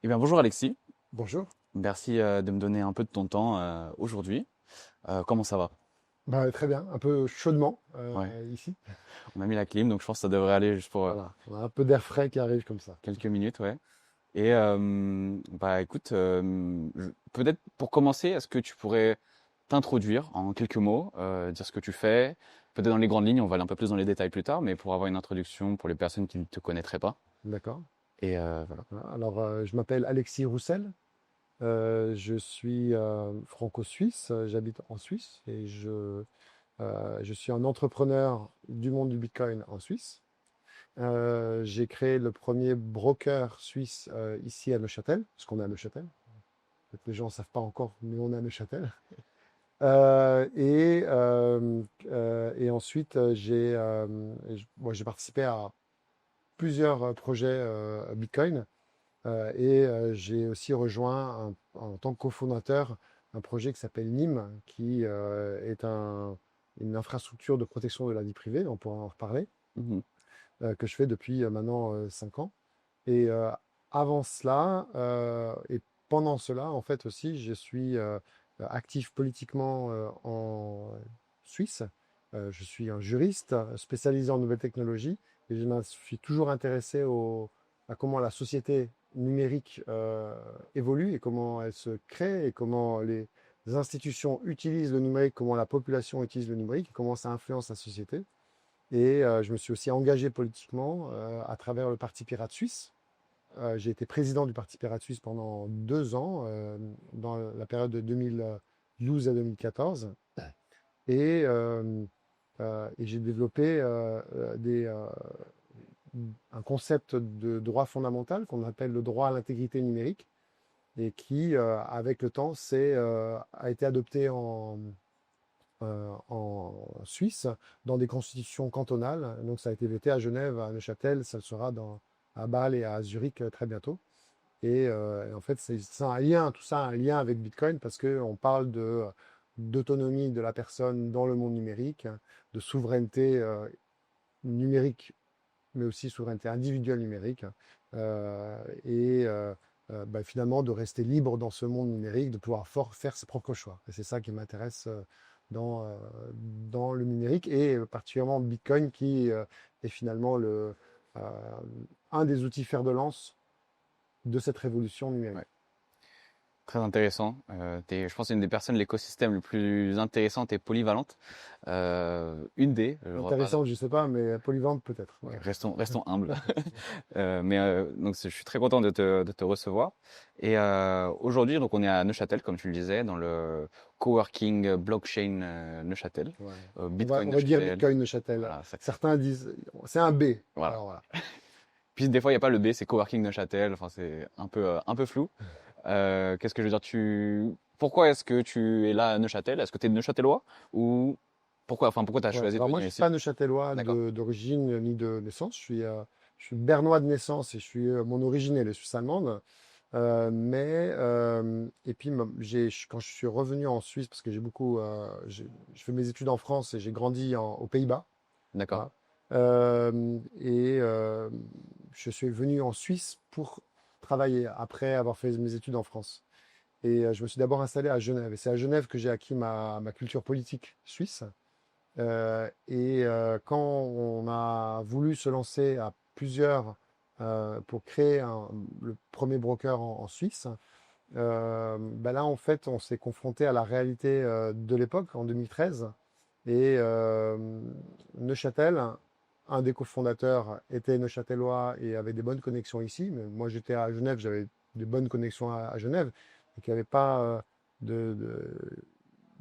Eh bien, bonjour Alexis. Bonjour. Merci de me donner un peu de ton temps aujourd'hui. Comment ça va? Bah, très bien, un peu chaudement Ouais, ici. on a mis la clim, donc je pense que ça devrait aller juste pour Voilà, on a un peu d'air frais qui arrive comme ça. quelques minutes, ouais. Et bah écoute, peut-être pour commencer, est-ce que tu pourrais t'introduire en quelques mots, dire ce que tu fais? Peut-être dans les grandes lignes, on va aller un peu plus dans les détails plus tard, mais pour avoir une introduction pour les personnes qui ne te connaîtraient pas. D'accord. Et voilà. Voilà. Alors, je m'appelle Alexis Roussel. Je suis franco-suisse. J'habite en Suisse et je suis un entrepreneur du monde du Bitcoin en Suisse. J'ai créé le premier broker suisse ici à Neuchâtel, parce qu'on est à Neuchâtel. Peut-être les gens ne savent pas encore, mais on est à Neuchâtel. Et ensuite, moi, j'ai participé à plusieurs projets Bitcoin j'ai aussi rejoint en tant que cofondateur un projet qui s'appelle NIM, qui est une infrastructure de protection de la vie privée, on pourra en reparler, Mhm. que je fais depuis maintenant 5 ans. Et avant cela, et pendant cela, en fait aussi, je suis actif politiquement en Suisse. Je suis un juriste spécialisé en nouvelles technologies et je me suis toujours intéressé à comment la société numérique évolue et comment elle se crée et comment les institutions utilisent le numérique, comment la population utilise le numérique et comment ça influence la société. Et je me suis aussi engagé politiquement à travers le Parti Pirate Suisse. J'ai été président du Parti Pirate Suisse pendant 2 ans, dans la période de 2012 à 2014. Et, euh, et j'ai développé un concept de droit fondamental qu'on appelle le droit à l'intégrité numérique et qui, avec le temps, a été adopté en Suisse dans des constitutions cantonales. Donc ça a été voté à Genève, à Neuchâtel, ça le sera à Bâle et à Zurich très bientôt. Et en fait, c'est un lien, tout ça a un lien avec Bitcoin parce qu'on parle d'autonomie de la personne dans le monde numérique, de souveraineté numérique, mais aussi souveraineté individuelle numérique, et finalement de rester libre dans ce monde numérique, de pouvoir faire ses propres choix. Et c'est ça qui m'intéresse dans, euh, dans le numérique et particulièrement Bitcoin qui est finalement euh, un des outils fer de lance de cette révolution numérique. Ouais. Très intéressant. Je pense, une des personnes de l'écosystème les plus intéressantes et polyvalentes. Une des, je vois pas. Intéressant, je ne sais pas, mais polyvalente peut-être. Ouais, Voilà. restons humbles. Donc, je suis très content de te recevoir. Et aujourd'hui, donc, on est à Neuchâtel, comme tu le disais, dans le coworking blockchain Neuchâtel, Ouais. Bitcoin On va dire Neuchâtel. Bitcoin Neuchâtel. Voilà, Certains disent, c'est un B. voilà. Alors voilà. Puis des fois, il n'y a pas le B, c'est coworking Neuchâtel. Enfin, c'est un peu flou. Qu'est-ce que je veux dire? Pourquoi est-ce que tu es là à Neuchâtel? Est-ce que tu es Neuchâtelois? Ou pourquoi tu as Ouais. choisi de Alors moi, venir je suis ici? pas neuchâtelois D'accord. d'origine ni de naissance. Je suis bernois de naissance et mon origine elle est suisse allemande. Et puis quand je suis revenu en Suisse, parce que je fais mes études en France et j'ai grandi aux Pays-Bas. D'accord. Voilà. Et je suis venu en Suisse pour travailler après avoir fait mes études en France. Et je me suis d'abord installé à Genève. Et c'est à Genève que j'ai acquis ma culture politique suisse. Quand on a voulu se lancer à plusieurs pour créer le premier broker en Suisse, ben là, en fait, on s'est confronté à la réalité de l'époque, en 2013. Et Neuchâtel, un des cofondateurs était neuchâtelois et avait des bonnes connexions ici. Mais moi, j'étais à Genève, j'avais des bonnes connexions à Genève. Donc, il n'y avait pas il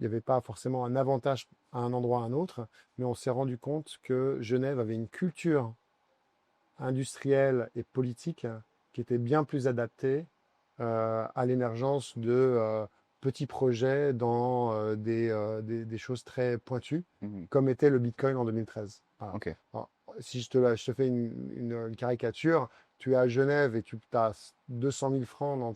n'y avait pas forcément un avantage à un endroit à un autre. Mais on s'est rendu compte que Genève avait une culture industrielle et politique qui était bien plus adaptée à l'émergence de petits projets dans des choses très pointues, Mhm. comme était le Bitcoin en 2013. Voilà. Ok. Alors, si je te fais une caricature, tu es à Genève et tu as 200 000 francs dans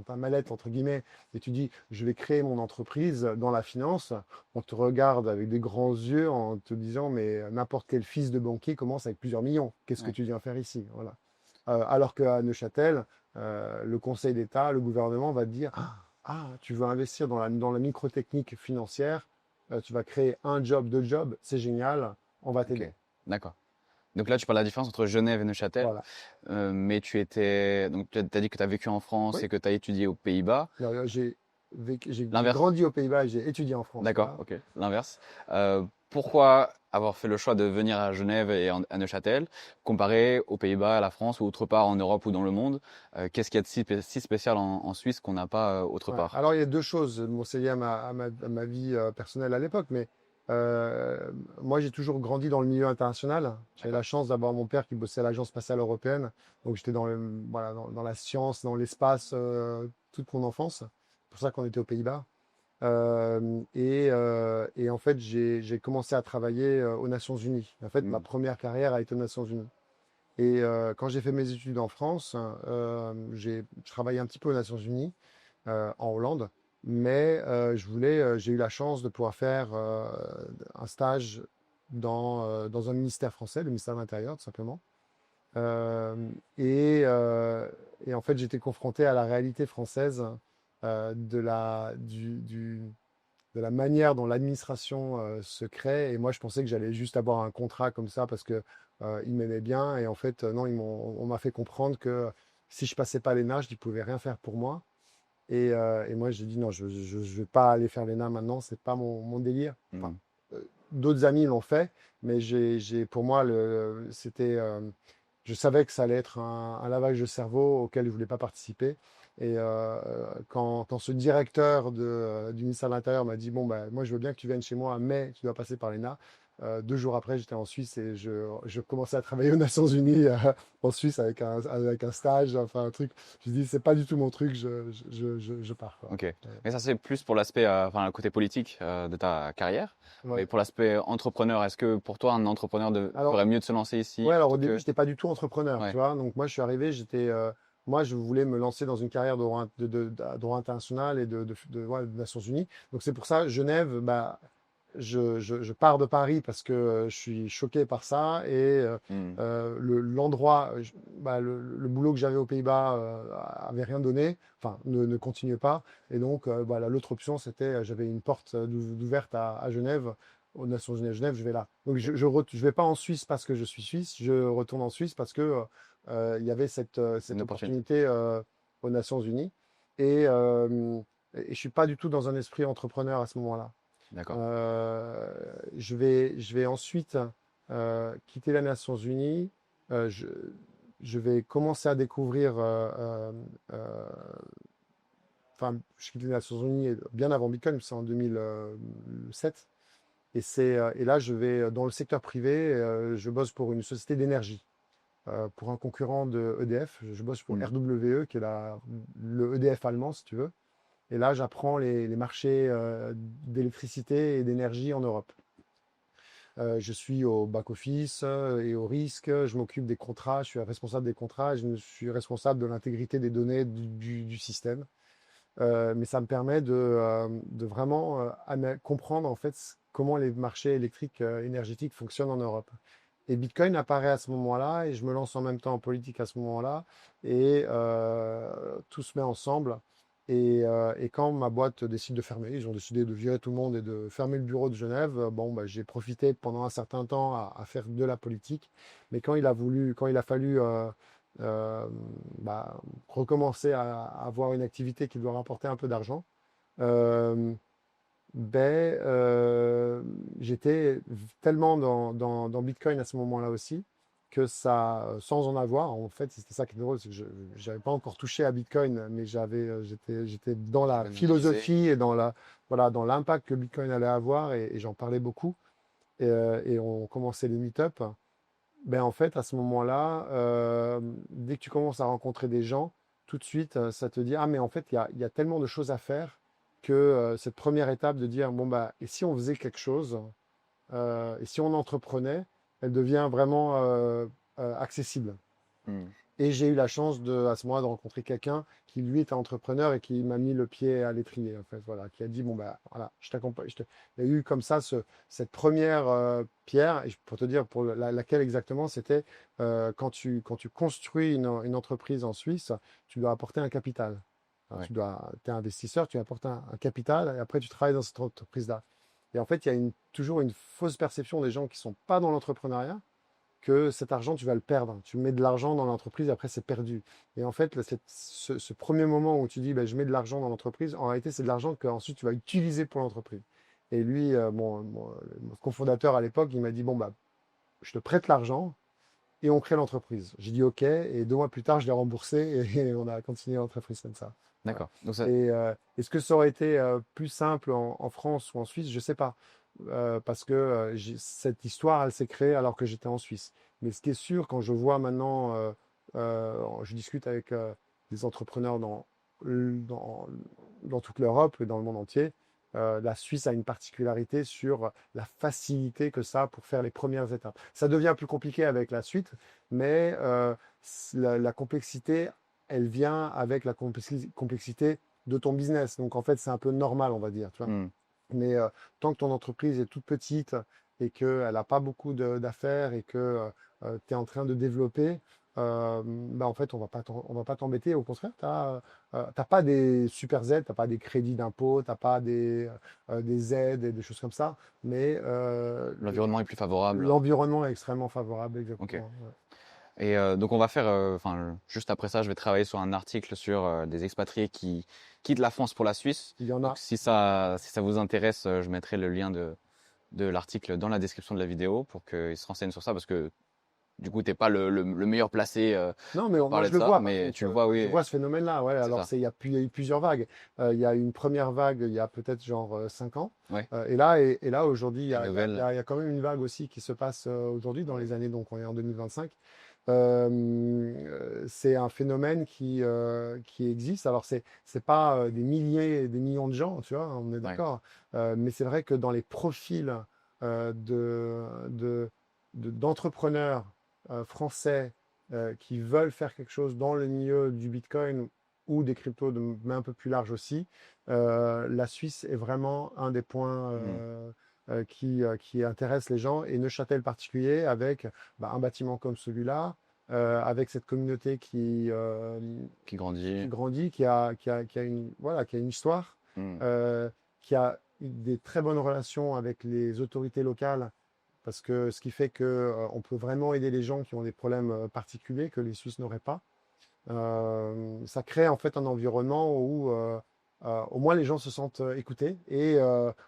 ta mallette, entre guillemets, et tu dis, je vais créer mon entreprise dans la finance, on te regarde avec des grands yeux en te disant, mais n'importe quel fils de banquier commence avec plusieurs millions. Qu'est-ce que Ouais. tu viens faire ici? Voilà. Alors qu'à Neuchâtel, le Conseil d'État, le gouvernement va te dire, ah, tu veux investir dans la microtechnique financière, tu vas créer un job, deux jobs, c'est génial, on va Ok, t'aider. d'accord. Donc là, tu parles de la différence entre Genève et Neuchâtel, Voilà. mais donc tu as dit que tu as vécu en France Oui. et que tu as étudié aux Pays-Bas. Alors, j'ai L'inverse. grandi aux Pays-Bas et j'ai étudié en France. D'accord, Voilà. ok, l'inverse. Pourquoi avoir fait le choix de venir à Genève et à Neuchâtel, comparé aux Pays-Bas, à la France ou autre part en Europe ou dans le monde? Qu'est-ce qu'il y a de si spécial en Suisse qu'on n'a pas autre Ouais. part? Alors, il y a deux choses. Bon, c'est lié à ma vie personnelle à l'époque, mais euh, moi, j'ai toujours grandi dans le milieu international. J'avais D'accord. la chance d'avoir mon père qui bossait à l'Agence spatiale européenne. Donc, j'étais voilà, dans la science, dans l'espace, toute mon enfance. C'est pour ça qu'on était aux Pays-Bas. Et en fait, j'ai commencé à travailler aux Nations Unies. En fait, ma Hmm. première carrière a été aux Nations Unies. Et quand j'ai fait mes études en France, j'ai travaillé un petit peu aux Nations Unies, en Hollande, mais j'ai eu la chance de pouvoir faire un stage dans un ministère français, le ministère de l'Intérieur, tout simplement. Euh, et, euh, et en fait, j'étais confronté à la réalité française de la manière dont l'administration se crée. Et moi, je pensais que j'allais juste avoir un contrat comme ça parce que ils m'aimaient bien. Et en fait, non, on m'a fait comprendre que si je passais pas l'ENA, ils pouvaient rien faire pour moi. Et moi, j'ai dit non, je vais pas aller faire l'ENA maintenant, c'est pas mon délire. Enfin, Hmm. d'autres amis l'ont fait, mais pour moi, je savais que ça allait être un lavage de cerveau auquel je voulais pas participer. Et quand ce directeur du ministère de l'Intérieur m'a dit, bon, bah, moi, je veux bien que tu viennes chez moi, mais tu dois passer par l'ENA. 2 jours après, j'étais en Suisse et je commençais à travailler aux Nations Unies en Suisse avec un stage, enfin un truc. Je me dis, c'est pas du tout mon truc, je pars, quoi. Ok. Mais ça, c'est plus pour l'aspect, enfin, le côté politique de ta carrière. Mais Ouais. pour l'aspect entrepreneur, est-ce que pour toi, un entrepreneur Alors, ferait mieux de se lancer ici ouais, alors au plutôt début, que... j'étais pas du tout entrepreneur, tu Ouais. vois. Donc moi, je suis arrivé, moi, je voulais me lancer dans une carrière de droit international et ouais, des Nations Unies. Donc c'est pour ça, Genève, bah, je pars de Paris parce que je suis choqué par ça et Hmm. l'endroit, bah, le boulot que j'avais aux Pays-Bas avait rien donné, enfin ne continuait pas. Et donc voilà, l'autre option, c'était, j'avais une porte d'ouverte à Genève, aux Nations Unies à Genève, je vais là. Donc je vais pas en Suisse parce que je suis suisse, je retourne en Suisse parce que il y avait Une cette opportunité. opportunité aux Nations Unies et je suis pas du tout dans un esprit entrepreneur à ce moment-là. D'accord. Euh, je vais ensuite quitter les Nations Unies. Euh, je, je vais commencer à découvrir. Enfin, je quitte les Nations Unies bien avant Bitcoin, c'est en 2007. Et là, je vais dans le secteur privé. Je bosse pour une société d'énergie, pour un concurrent de EDF. Je bosse pour Hmm. RWE, qui est le EDF allemand, si tu veux. Et là, j'apprends les marchés d'électricité et d'énergie en Europe. Je suis au back-office et au risque. Je m'occupe des contrats. Je suis responsable des contrats. Je suis responsable de l'intégrité des données du système. Mais ça me permet de vraiment comprendre en fait comment les marchés électriques énergétiques fonctionnent en Europe. Et Bitcoin apparaît à ce moment-là et je me lance en même temps en politique à ce moment-là et tout se met ensemble. Et quand ma boîte décide de fermer, ils ont décidé de virer tout le monde et de fermer le bureau de Genève. Bon, bah, j'ai profité pendant un certain temps à faire de la politique. Mais quand il a fallu euh, bah, recommencer à avoir une activité qui doit rapporter un peu d'argent, euh, ben, j'étais tellement dans Bitcoin à ce moment-là aussi que ça, sans en avoir, en fait, c'était ça qui est drôle, c'est que je n'avais pas encore touché à Bitcoin, mais j'étais dans la J'avais minimisé. philosophie et voilà, dans l'impact que Bitcoin allait avoir et j'en parlais beaucoup. Et on commençait les meet-up. Ben, en fait, à ce moment-là, dès que tu commences à rencontrer des gens, tout de suite, ça te dit, ah, mais en fait, il y a tellement de choses à faire que cette première étape de dire, bon, bah, et si on faisait quelque chose, et si on entreprenait, elle devient vraiment accessible. Hmm. Et j'ai eu la chance à ce moment-là de rencontrer quelqu'un qui, lui, était entrepreneur et qui m'a mis le pied à l'étrier, en fait, voilà, qui a dit, bon, bah, voilà, je t'accompagne. Il y a eu comme ça cette première pierre, et pour te dire pour laquelle exactement, c'était quand tu construis une entreprise en Suisse, tu dois apporter un capital. Alors, Ouais. tu es investisseur, tu apportes un capital, et après, tu travailles dans cette entreprise-là. Et en fait, il y a toujours une fausse perception des gens qui ne sont pas dans l'entrepreneuriat que cet argent, tu vas le perdre. Tu mets de l'argent dans l'entreprise, après, c'est perdu. Et en fait, ce premier moment où tu dis, ben, je mets de l'argent dans l'entreprise, en réalité, c'est de l'argent que ensuite tu vas utiliser pour l'entreprise. Et lui, mon cofondateur à l'époque, il m'a dit, bon, bah, je te prête l'argent et on crée l'entreprise. J'ai dit, OK. Et 2 mois plus tard, je l'ai remboursé et on a continué l'entreprise comme ça. Voilà. D'accord. Donc ça, Est-ce que ça aurait été plus simple en France ou en Suisse? Je ne sais pas. Parce que cette histoire, elle s'est créée alors que j'étais en Suisse. Mais ce qui est sûr, quand je vois maintenant, je discute avec des entrepreneurs dans, dans toute l'Europe et dans le monde entier, la Suisse a une particularité sur la facilité que ça a pour faire les premières étapes. Ça devient plus compliqué avec la suite, mais la complexité, elle vient avec la complexité de ton business. Donc en fait, c'est un peu normal, on va dire, tu vois. hmm, Mais tant que ton entreprise est toute petite et qu'elle n'a pas beaucoup d'affaires et que tu es en train de développer, bah, en fait, on va pas t'embêter. Au contraire, tu n'as pas des super aides, tu n'as pas des crédits d'impôt, tu n'as pas des aides et des choses comme ça. Mais l'environnement est plus favorable. l'environnement est extrêmement favorable, Ok. exactement. Ouais. Et donc on va faire, enfin juste après ça, je vais travailler sur un article sur des expatriés qui quittent la France pour la Suisse. Il y en Donc a. si ça vous intéresse, je mettrai le lien de l'article dans la description de la vidéo pour qu'ils se renseignent sur ça parce que du coup t'es pas le meilleur placé Non, mais pour moi parler je de le ça, vois par mais contre. tu le vois, Je oui, vois ce phénomène-là. Ouais. c'est Alors ça. il y a eu plusieurs vagues. Il y a eu une première vague il y a peut-être genre 5 ans. Ouais. Et là aujourd'hui, Et une nouvelle. il y a quand même une vague aussi qui se passe aujourd'hui dans les années, donc on est en 2025. C'est un phénomène qui existe. Alors c'est pas des milliers et des millions de gens, tu vois, on est Ouais. d'accord. Mais c'est vrai que dans les profils euh, de, de, d'entrepreneurs français qui veulent faire quelque chose dans le milieu du Bitcoin ou des cryptos, mais un peu plus large aussi, la Suisse est vraiment un des points Hmm. qui intéresse les gens, et Neuchâtel en particulier avec un bâtiment comme celui-là, avec cette communauté Qui qui grandit. grandit, qui a voilà, qui a une histoire, Hmm. qui a des très bonnes relations avec les autorités locales, parce que ce qui fait que on peut vraiment aider les gens qui ont des problèmes particuliers que les Suisses n'auraient pas. Ça crée en fait un environnement où au moins les gens se sentent écoutés, et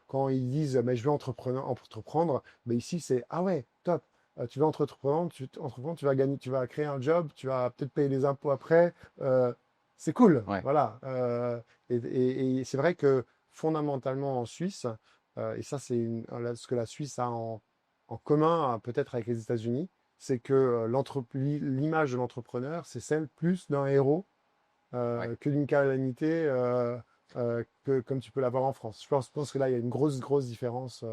quand ils disent mais je veux entreprendre, mais ici c'est ah ouais, top. Tu vas entreprendre, tu vas gagner, tu vas créer un job, tu vas peut-être payer les impôts après. euh, c'est cool, Ouais. voilà. Et c'est vrai que fondamentalement en Suisse, et ça c'est ce que la Suisse a en commun peut-être avec les États-Unis, c'est que l'image de l'entrepreneur, c'est celle plus d'un héros Ouais. que d'une calamité comme tu peux l'avoir en France. Je pense que là, il y a une grosse, grosse différence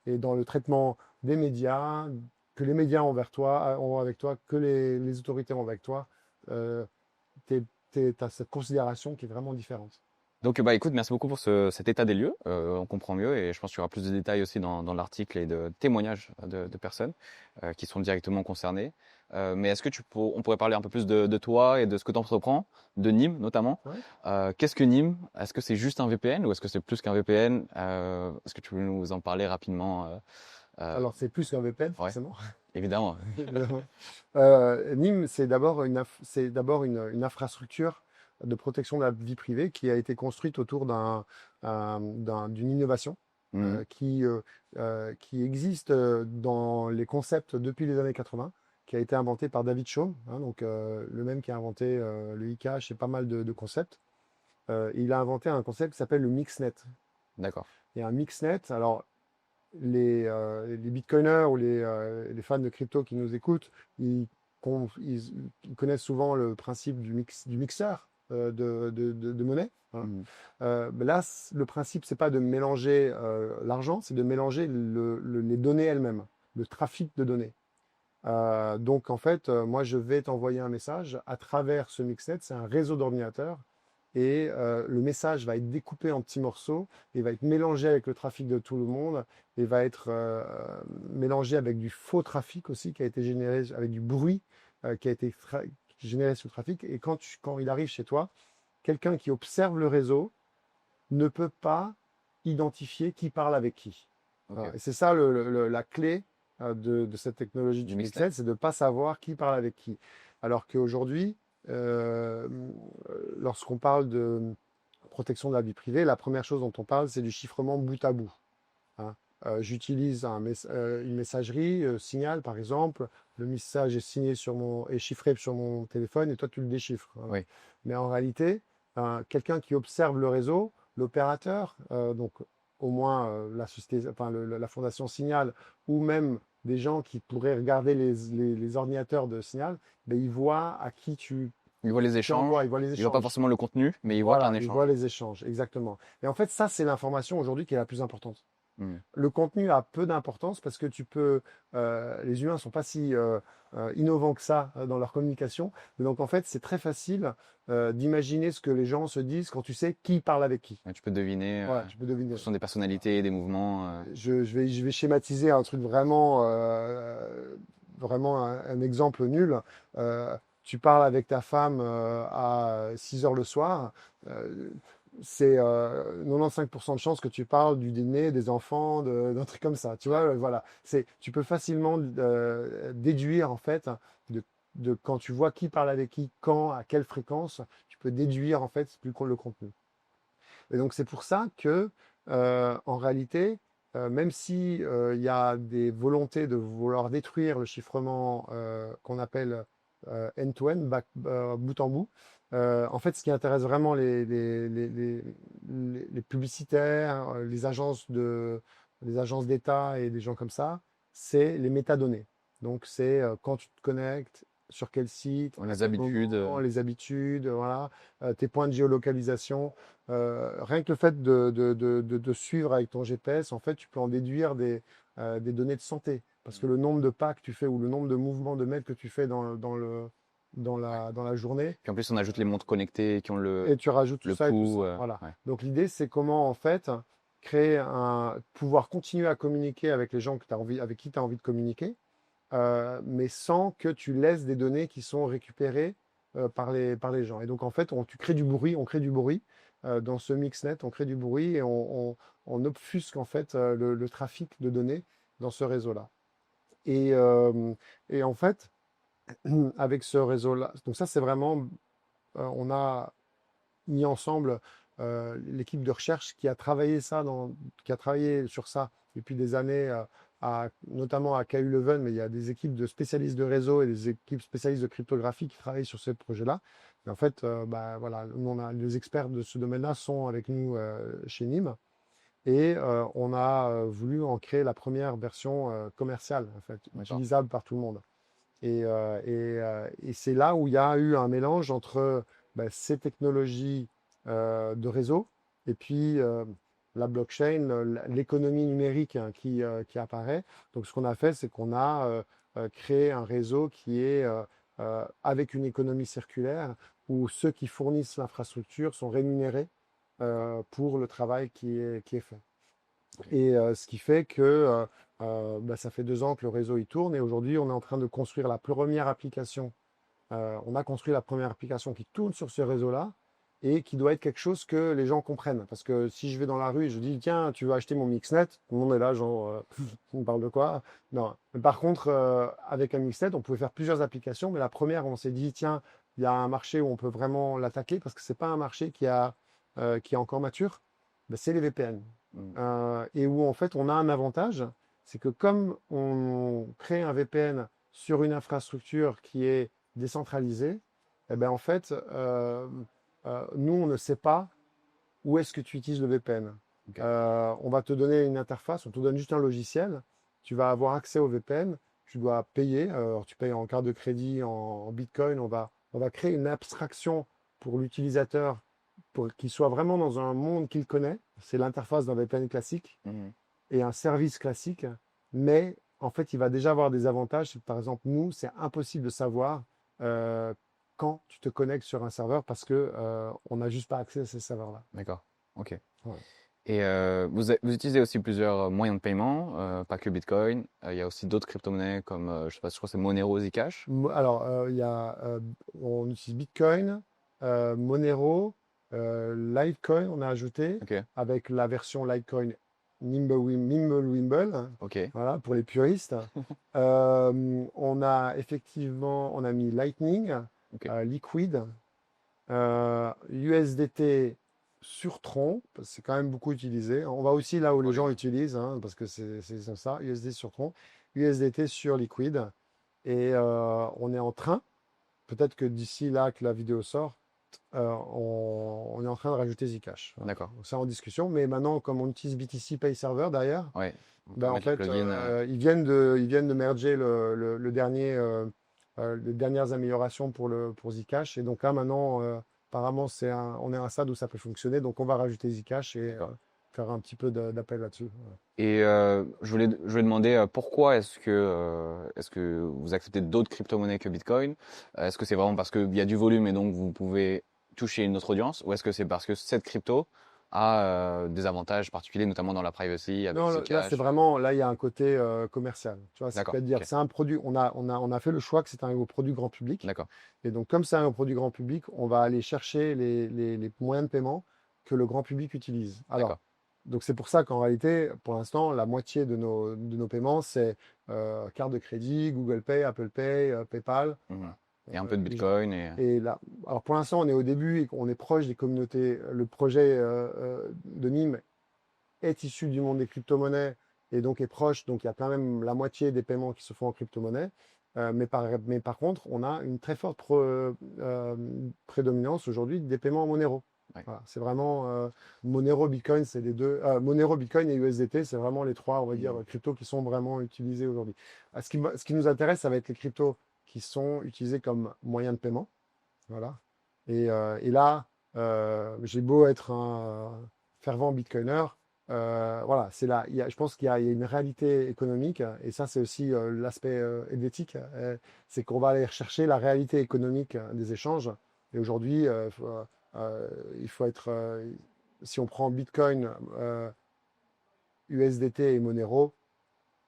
et dans le traitement des médias, que les médias ont, ont avec toi, que les autorités ont avec toi. Euh, tu as cette considération qui est vraiment différente. Donc, bah, écoute, merci beaucoup pour cet état des lieux. On comprend mieux et je pense qu'il y aura plus de détails aussi dans l'article et de témoignages de personnes qui sont directement concernées. Mais est-ce que on pourrait parler un peu plus de toi et de ce que tu entreprends, de Nîmes notamment. Ouais. Qu'est-ce que Nîmes? Est-ce que c'est juste un VPN ou est-ce que c'est plus qu'un VPN? Est-ce que tu peux nous en parler rapidement? Alors, c'est plus qu'un VPN, Ouais, forcément. évidemment. Évidemment. Nîmes, c'est d'abord une infrastructure de protection de la vie privée qui a été construite autour d'une innovation Mhm. qui existe dans les concepts depuis les années 80, qui a été inventé par David Chaum, hein, donc le même qui a inventé le e-cash et pas mal de concepts. Il a inventé un concept qui s'appelle le mixnet. D'accord. Et un mixnet, alors les bitcoiners ou les fans de crypto qui nous écoutent, ils connaissent souvent le principe du mixeur de monnaie. Hein. Mhm. Mais là, le principe, c'est pas de mélanger l'argent, c'est de mélanger les données elles-mêmes, le trafic de données. Donc en fait, moi je vais t'envoyer un message à travers ce mixnet, c'est un réseau d'ordinateurs, et le message va être découpé en petits morceaux et va être mélangé avec le trafic de tout le monde et va être mélangé avec du faux trafic aussi qui a été généré, avec du bruit qui a été généré sur le trafic. Et quand il arrive chez toi, quelqu'un qui observe le réseau ne peut pas identifier qui parle avec qui. Ok. Voilà. Et c'est ça la clé de cette technologie Du du mixnet. Mixnet, c'est de ne pas savoir qui parle avec qui. Alors qu'aujourd'hui, euh, lorsqu'on parle de protection de la vie privée, la première chose dont on parle, c'est du chiffrement bout à bout. Hein. J'utilise une messagerie, Signal par exemple. Le message est signé est chiffré sur mon téléphone et toi tu le déchiffres. Voilà. Oui. Mais en réalité, quelqu'un qui observe le réseau, l'opérateur, donc au moins la société, enfin la fondation Signal, ou même des gens qui pourraient regarder les ordinateurs de Signal, ben, ils voient à qui Il voit les tu envoies, échanges. ils voient les Il voit pas échanges. forcément le contenu, mais il voit qu'il y a un Voilà, ils échange. voient les échanges, exactement. Et en fait, ça, c'est l'information aujourd'hui qui est la plus importante. Hmm. Le contenu a peu d'importance parce que les humains sont pas si innovants que ça dans leur communication. Et donc en fait, c'est très facile d'imaginer ce que les gens se disent quand tu sais qui parle avec qui. Ouais, tu peux deviner, Voilà, tu peux en deviner. fonction des personnalités, des mouvements. Je vais schématiser un truc vraiment, vraiment un exemple nul. Tu parles avec ta femme à 6 heures le soir. euh, c'est 95% de chances que tu parles du dîner, des enfants, d'un truc comme ça. Tu vois, voilà. Tu peux facilement déduire, en fait, de quand tu vois qui parle avec qui, quand, à quelle fréquence, tu peux déduire, en fait, le contenu. Et donc, c'est pour ça que, en réalité, même si il y a des volontés de vouloir détruire le chiffrement qu'on appelle end-to-end, bout en bout, en fait, ce qui intéresse vraiment les publicitaires, les agences d'État et des gens comme ça, c'est les métadonnées. Donc, c'est quand tu te connectes, sur quel site, à Les quel habitudes. moment, les habitudes, voilà, tes points de géolocalisation. Rien que le fait de suivre avec ton GPS, en fait, tu peux en déduire des données de santé. Parce que le nombre de pas que tu fais ou le nombre de mouvements de mètres que tu fais Ouais. dans la journée, Puis en plus, on ajoute les montres connectées qui ont et tu rajoutes tout le ça et tout pouls. ça. Voilà. Ouais. Donc l'idée, c'est comment, en fait, pouvoir continuer à communiquer avec les gens avec qui tu as envie de communiquer, mais sans que tu laisses des données qui sont récupérées par les gens. Et donc, en fait, tu crées du bruit, on crée du bruit dans ce mixnet, on crée du bruit et on obfusque, en fait, le trafic de données dans ce réseau-là. Et, euh, et en fait, avec ce réseau-là, donc ça, c'est vraiment, on a mis ensemble l'équipe de recherche qui a travaillé sur ça depuis des années, notamment à KU Leuven, mais il y a des équipes de spécialistes de réseau et des équipes spécialistes de cryptographie qui travaillent sur ces projets-là. Mais en fait, bah, voilà, les experts de ce domaine-là sont avec nous chez Nîmes. Et on a voulu en créer la première version commerciale, en fait, D'accord. utilisable par tout le monde. Et c'est là où il y a eu un mélange entre bah, ces technologies de réseau et puis la blockchain, l'économie numérique hein, qui apparaît. Donc ce qu'on a fait, c'est qu'on a créé un réseau qui est avec une économie circulaire où ceux qui fournissent l'infrastructure sont rémunérés pour le travail qui est fait. Et ce qui fait que bah, ça fait 2 ans que le réseau il tourne et aujourd'hui on est en train de construire la première application. On a construit la première application qui tourne sur ce réseau-là et qui doit être quelque chose que les gens comprennent. Parce que si je vais dans la rue et je dis tiens tu veux acheter mon Mixnet, tout le monde est là genre on parle de quoi? Non. Mais par contre avec un Mixnet on pouvait faire plusieurs applications, mais la première on s'est dit tiens il y a un marché où on peut vraiment l'attaquer parce que c'est pas un marché qui est encore mature. Ben, c'est les VPN Mm. et où en fait on a un avantage, c'est que comme on crée un VPN sur une infrastructure qui est décentralisée, eh ben en fait, nous on ne sait pas où est-ce que tu utilises le VPN. Ok. On va te donner une interface, on te donne juste un logiciel, tu vas avoir accès au VPN, tu dois payer, alors tu payes en carte de crédit, en Bitcoin, on va créer une abstraction pour l'utilisateur pour qu'il soit vraiment dans un monde qu'il connaît. C'est l'interface d'un VPN classique Mhm. et un service classique, mais en fait, il va déjà avoir des avantages. Par exemple, nous, c'est impossible de savoir euh, quand tu te connectes sur un serveur parce que on n'a juste pas accès à ces serveurs-là. D'accord. Ok. Voilà. Et vous utilisez aussi plusieurs moyens de paiement, pas que Bitcoin. Il y a aussi d'autres crypto-monnaies comme, je sais pas, je crois que c'est Monero, Zcash. Alors, il y a, on utilise Bitcoin, Monero, Litecoin, on a ajouté Ok. avec la version Litecoin Mimblewimble, hein, Ok. voilà, pour les puristes. On a mis Lightning, Ok. Liquid, USDT sur Tron, parce que c'est quand même beaucoup utilisé. On va aussi là où les Oui. gens utilisent, hein, parce que c'est ça, USD sur Tron, USDT sur Liquid. Et on est en train, peut-être que d'ici là que la vidéo sort, on est en train de rajouter Zcash. Voilà. D'accord. Donc, c'est en discussion, mais maintenant, comme on utilise BTC Pay Server derrière, Ouais. On ben peut en mettre les fait, plugins. ils viennent de merger le dernier, les dernières améliorations pour Zcash. Et donc là, maintenant, apparemment, on est à un stade où ça peut fonctionner. Donc, on va rajouter Zcash et D'accord. faire un petit peu d'appel là-dessus. Voilà. Et je voulais demander pourquoi est-ce que vous acceptez d'autres crypto-monnaies que Bitcoin? Est-ce que c'est vraiment parce qu'il y a du volume et donc vous pouvez toucher une autre audience, ou est-ce que c'est parce que cette crypto a des avantages particuliers, notamment dans la privacy avec Non, là, c'est Zcash? vraiment, là, il y a un côté commercial. Tu vois, D'accord. c'est-à-dire, Ok. c'est un produit, on a fait le choix que c'est un produit grand public. D'accord. Et donc, comme c'est un produit grand public, on va aller chercher les moyens de paiement que le grand public utilise. Alors, D'accord. donc c'est pour ça qu'en réalité, pour l'instant, la moitié de nos paiements, c'est carte de crédit, Google Pay, Apple Pay, PayPal. Mhm. Voilà. Et un peu de Les Bitcoin et et là, alors pour l'instant, on est au début et on est proche des communautés. Le projet de Nîmes est issu du monde des crypto-monnaies et donc est proche. Donc il y a quand même la moitié des paiements qui se font en crypto-monnaie. Mais par contre, on a une très forte prédominance aujourd'hui des paiements en Monero. ouais. Voilà, c'est vraiment Monero, Bitcoin, c'est les deux. Monero, Bitcoin et USDT, c'est vraiment les trois, on va dire, Mhm. cryptos qui sont vraiment utilisés aujourd'hui. Ce qui nous intéresse, ça va être les cryptos qui sont utilisés comme moyen de paiement. Voilà. Et là, j'ai beau être un fervent bitcoiner, voilà, c'est là. Je pense il y a une réalité économique, et ça, c'est aussi l'aspect éthique, c'est qu'on va aller rechercher la réalité économique des échanges. Et aujourd'hui, il faut être, si on prend Bitcoin, USDT et Monero,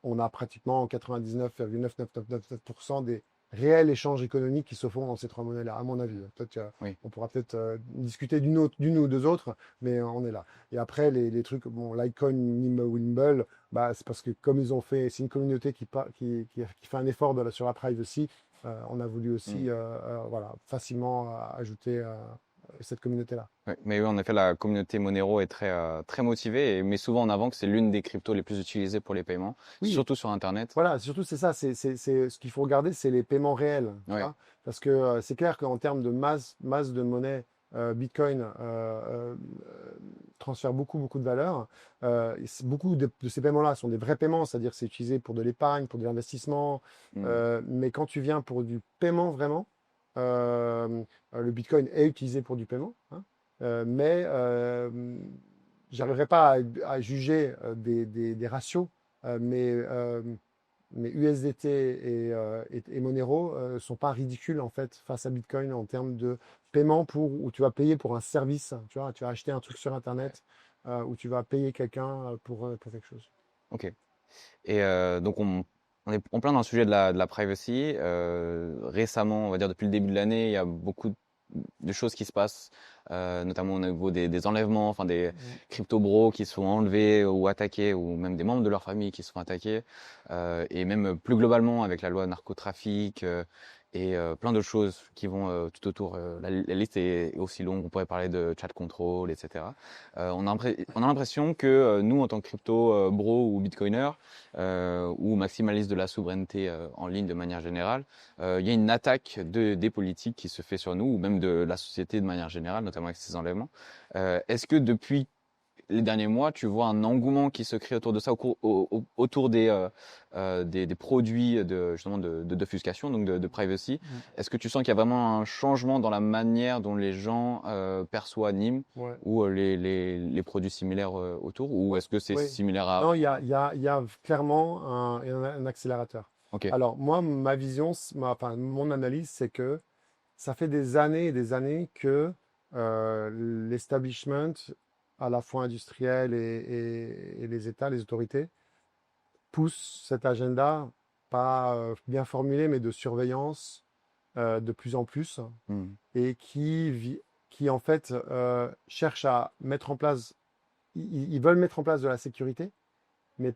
on a pratiquement 99,9999% des réels échanges économiques qui se font dans ces trois monnaies-là, à mon avis. Peut-être, Oui. on pourra peut-être discuter d'une ou deux autres, mais on est là. Et après, les trucs, bon, Litecoin, Nimble, bah, c'est parce que comme ils ont fait, c'est une communauté qui fait un effort sur la privacy, on a voulu aussi Mhm. voilà, facilement ajouter cette communauté-là. Ouais, mais oui, en effet, la communauté Monero est très motivée et met souvent en avant que c'est l'une des cryptos les plus utilisées pour les paiements, Oui, surtout sur Internet. voilà, surtout c'est ça, ce qu'il faut regarder, c'est les paiements réels, tu Ouais. vois. Parce que c'est clair qu'en termes de masse de monnaie, Bitcoin transfère beaucoup de valeur. Beaucoup de ces paiements-là sont des vrais paiements, c'est-à-dire que c'est utilisé pour de l'épargne, pour de l'investissement. Mhm. Mais quand tu viens pour du paiement vraiment, le Bitcoin est utilisé pour du paiement, hein. Mais j'arriverai pas à juger des ratios, mais USDT et Monero sont pas ridicules en fait face à Bitcoin en termes de paiement où tu vas payer pour un service. Tu vois, tu vas acheter un truc sur Internet où tu vas payer quelqu'un pour quelque chose. Ok. Et donc on est en plein dans le sujet de la privacy. Récemment, on va dire depuis le début de l'année, il y a beaucoup de choses qui se passent, notamment au niveau des enlèvements, enfin des Mm. crypto-bros qui se font enlevés ou attaqués, ou même des membres de leur famille qui se font attaquer, et même plus globalement avec la loi narcotrafic et plein de choses qui vont tout autour. La liste est aussi longue, on pourrait parler de chat control, etc. On a l'impression que nous, en tant que crypto-bro ou bitcoiner, ou maximaliste de la souveraineté en ligne de manière générale, il y a une attaque des politiques qui se fait sur nous, ou même de la société de manière générale, notamment avec ces enlèvements. Est-ce que depuis les derniers mois, tu vois un engouement qui se crée autour de ça, autour des produits justement d'obfuscation, donc de privacy. Mm. Est-ce que tu sens qu'il y a vraiment un changement dans la manière dont les gens perçoivent Nîmes Ouais. ou les produits similaires autour, ou Ouais. est-ce que c'est Oui. similaire à Non, avant? il y a clairement un accélérateur. Ok. Alors, moi, ma vision, enfin, mon analyse, c'est que ça fait des années et des années que l'establishment, à la fois industriel et les États, les autorités, poussent cet agenda, pas bien formulé, mais de surveillance de plus en plus, Hmm. et qui en fait cherchent à mettre en place, ils veulent mettre en place de la sécurité, mais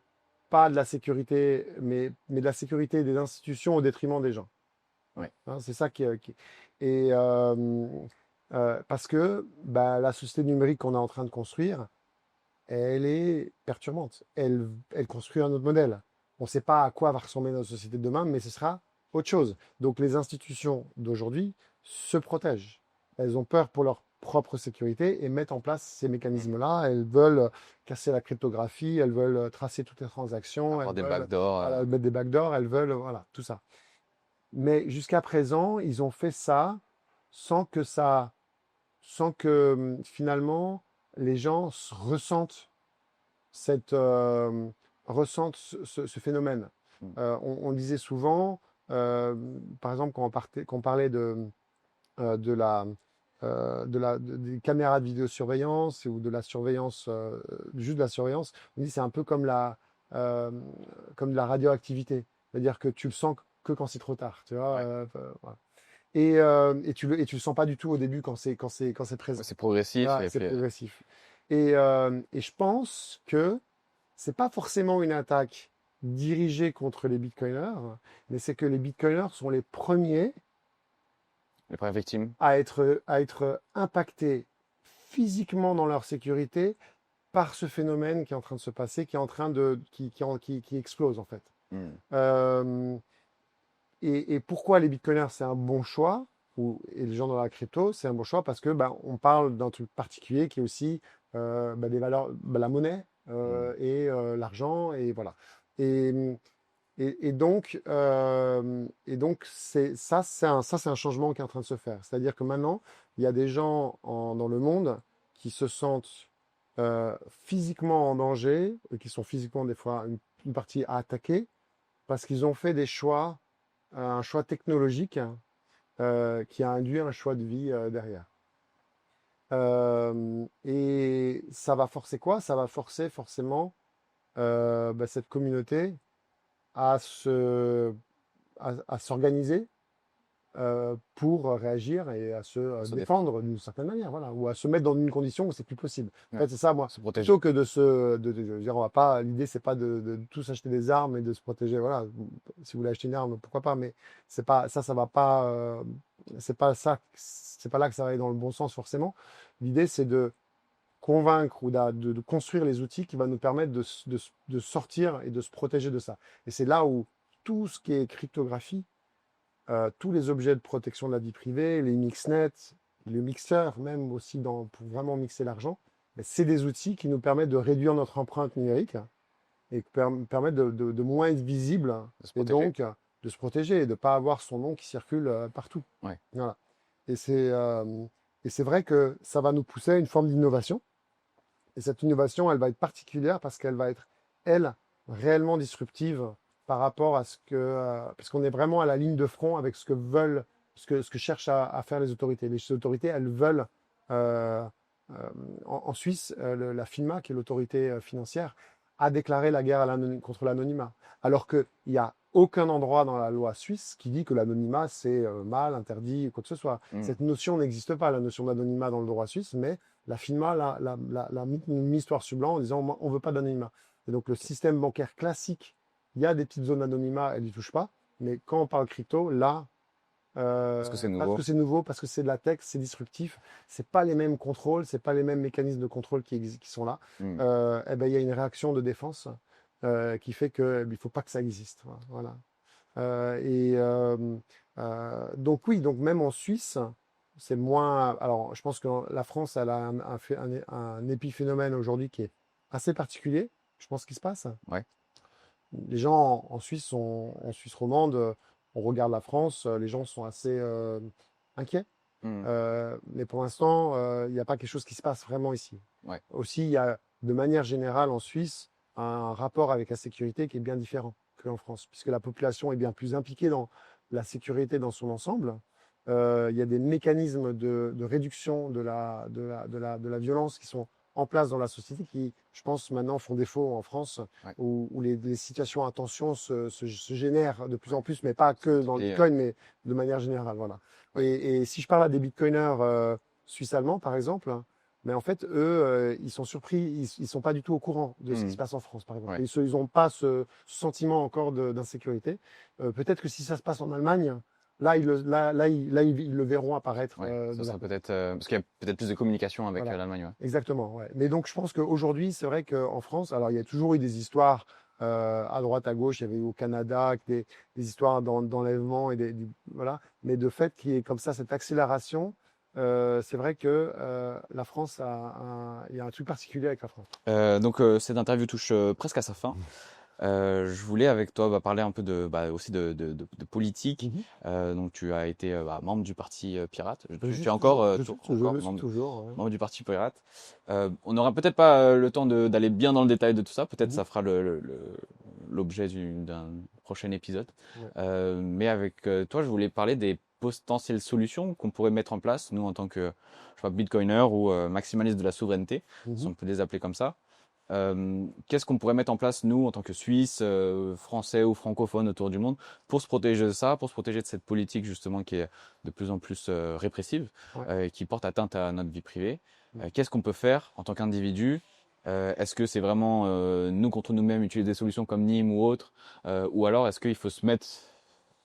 pas de la sécurité, mais de la sécurité des institutions au détriment des gens. Ouais. Hein, c'est ça et parce que bah, la société numérique qu'on est en train de construire, elle est perturbante. Elle construit un autre modèle. On ne sait pas à quoi va ressembler notre société de demain, mais ce sera autre chose. Donc les institutions d'aujourd'hui se protègent. Elles ont peur pour leur propre sécurité et mettent en place ces mécanismes-là. Elles veulent casser la cryptographie, elles veulent tracer toutes les transactions, Avoir elles des veulent backdoors. voilà, mettre des backdoors, elles veulent voilà, tout ça. Mais jusqu'à présent, ils ont fait ça sans que ça, sans que finalement les gens ressentent cette, ressentent ce phénomène. Hmm. On disait souvent, euh, par exemple, quand on parlait de la, des caméras de vidéosurveillance ou de la surveillance, juste de la surveillance, on dit c'est un peu euh, comme de la radioactivité. C'est-à-dire que tu le sens que quand c'est trop tard, tu vois. Ouais. Voilà. Et tu le sens pas du tout au début quand c'est Ouais, présent. c'est progressif Voilà, et c'est puis progressif. Et je pense que c'est pas forcément une attaque dirigée contre les bitcoiners, mais c'est que les bitcoiners sont les premiers les premières victimes. à être impactés physiquement dans leur sécurité par ce phénomène qui est en train de se passer, qui est en train qui explose en fait. Hmm. Euh, et pourquoi les bitcoiners c'est un bon choix et les gens dans la crypto c'est un bon choix parce que bah, on parle d'un truc particulier qui est aussi bah, des valeurs, bah, la monnaie Hmm. et l'argent et voilà. Et, et donc ça c'est un changement qui est en train de se faire. C'est-à-dire que maintenant il y a des gens dans le monde qui se sentent physiquement en danger, et qui sont physiquement des fois une partie à attaquer parce qu'ils ont fait des choix, un choix technologique qui a induit un choix de vie derrière. Et ça va forcer quoi? Ça va forcer forcément bah, cette communauté à à s'organiser pour réagir et à se Se défendre. défendre d'une certaine manière, voilà, ou à se mettre dans une condition où c'est plus possible. En Ouais. fait, c'est ça, moi. Se protéger. Plutôt que je veux dire, on va pas, l'idée, c'est pas de tous acheter des armes et de se protéger. Voilà, si vous voulez acheter une arme, pourquoi pas, mais c'est pas ça, ça va pas, c'est pas ça, c'est pas là que ça va aller dans le bon sens forcément. L'idée, c'est de convaincre ou de construire les outils qui vont nous permettre de sortir et de se protéger de ça. Et c'est là où tout ce qui est cryptographie, tous les objets de protection de la vie privée, les mixnets, les mixeurs même aussi pour vraiment mixer l'argent, ben, c'est des outils qui nous permettent de réduire notre empreinte numérique et qui permettent de moins être visible De se et protéger. donc de se protéger et de ne pas avoir son nom qui circule partout. Ouais. Voilà. Et c'est vrai que ça va nous pousser à une forme d'innovation. Et cette innovation, elle va être particulière parce qu'elle va être, elle, réellement disruptive par rapport à parce qu'on est vraiment à la ligne de front avec ce que veulent, ce que cherchent à faire les autorités. Les autorités, elles veulent, euh, euh, en Suisse, la FINMA, qui est l'autorité financière, a déclaré la guerre contre l'anonymat. Alors qu'il n'y a aucun endroit dans la loi suisse qui dit que l'anonymat, c'est mal, interdit, quoi que ce soit. Hmm. Cette notion n'existe pas, la notion d'anonymat dans le droit suisse, mais la FINMA l'a mis noir sur blanc en disant on ne veut pas d'anonymat. Et donc le système bancaire classique, il y a des petites zones d'anonymat, elle n'y touche pas. Mais quand on parle crypto, là, Parce que c'est parce nouveau. que c'est nouveau, parce que c'est de la tech, c'est disruptif, c'est pas les mêmes contrôles, c'est pas les mêmes mécanismes de contrôle qui sont là. Hmm. Eh ben, il y a une réaction de défense qui fait qu'il ne faut pas que ça existe. Voilà. Euh, et donc oui, donc même en Suisse, c'est moins. Alors, je pense que la France, elle a un épiphénomène aujourd'hui qui est assez particulier. Je pense qu'il se passe. Ouais. Les gens en Suisse en Suisse romande, on regarde la France, les gens sont assez inquiets. Hmm. Mais pour l'instant, il n'y a pas quelque chose qui se passe vraiment ici. Ouais. Aussi, il y a de manière générale en Suisse un rapport avec la sécurité qui est bien différent qu'en France, puisque la population est bien plus impliquée dans la sécurité dans son ensemble. Il y a des mécanismes de réduction de la violence qui sont en place dans la société qui, je pense, maintenant font défaut en France, Ouais. où les situations à tension se génèrent de plus en plus, mais pas que dans le Et, Bitcoin, mais de manière générale. Voilà. ouais. Et si je parle à des bitcoiners suisses-allemands, par exemple, mais en fait, eux, ils sont surpris, ils sont pas du tout au courant de ce qui Hmm. se passe en France, par exemple. Ouais. Ils n'ont pas ce sentiment encore d'insécurité. Peut-être que si ça se passe en Allemagne, là, ils le verront apparaître Ouais. de Ça leur sera côté. peut-être parce qu'il y a peut-être plus de communication avec Voilà, l'Allemagne. Ouais. exactement. Ouais. Mais donc, je pense qu'aujourd'hui, c'est vrai qu'en France, alors il y a toujours eu des histoires à droite, à gauche. Il y avait eu au Canada des histoires d'enlèvement et voilà. Mais de fait qu'il y ait comme ça cette accélération, c'est vrai que la France il y a un truc particulier avec la France. Donc cette interview touche presque à sa fin. Je voulais avec toi parler un peu aussi de politique. Mhm. Donc tu as été membre du parti Pirate. Tu es encore, Toujours, je encore le suis membre, toujours. Ouais. membre du parti Pirate. On n'aura peut-être pas le temps d'aller bien dans le détail de tout ça. Peut-être Mhm. ça fera l'objet d'un prochain épisode. Ouais. Mais avec toi, je voulais parler des potentielles solutions qu'on pourrait mettre en place, nous en tant que je sais pas, bitcoiner ou maximaliste de la souveraineté, si Mhm. on peut les appeler comme ça. Qu'est-ce qu'on pourrait mettre en place, nous, en tant que Suisses, Français ou francophones autour du monde, pour se protéger de ça, pour se protéger de cette politique, justement, qui est de plus en plus répressive, Ouais. et qui porte atteinte à notre vie privée. Mhm. Qu'est-ce qu'on peut faire en tant qu'individu? Est-ce que c'est vraiment nous contre nous-mêmes, utiliser des solutions comme Nîmes ou autres, ou alors est-ce qu'il faut se mettre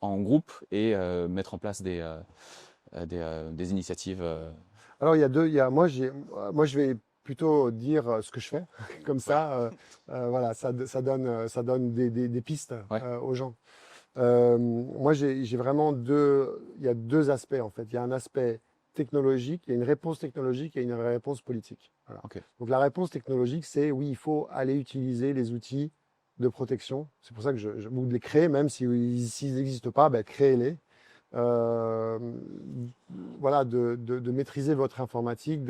en groupe et mettre en place des initiatives Alors, moi, je vais plutôt dire ce que je fais. Comme ça, voilà, ça donne des pistes Ouais, aux gens. Moi, j'ai vraiment il y a deux aspects en fait. Il y a un aspect technologique, il y a une réponse technologique et une réponse politique. Voilà. ok. Donc la réponse technologique, c'est oui, il faut aller utiliser les outils de protection. C'est pour ça que vous les créez, même s'ils n'existent pas, ben, créez-les. Euh, voilà, de maîtriser votre informatique,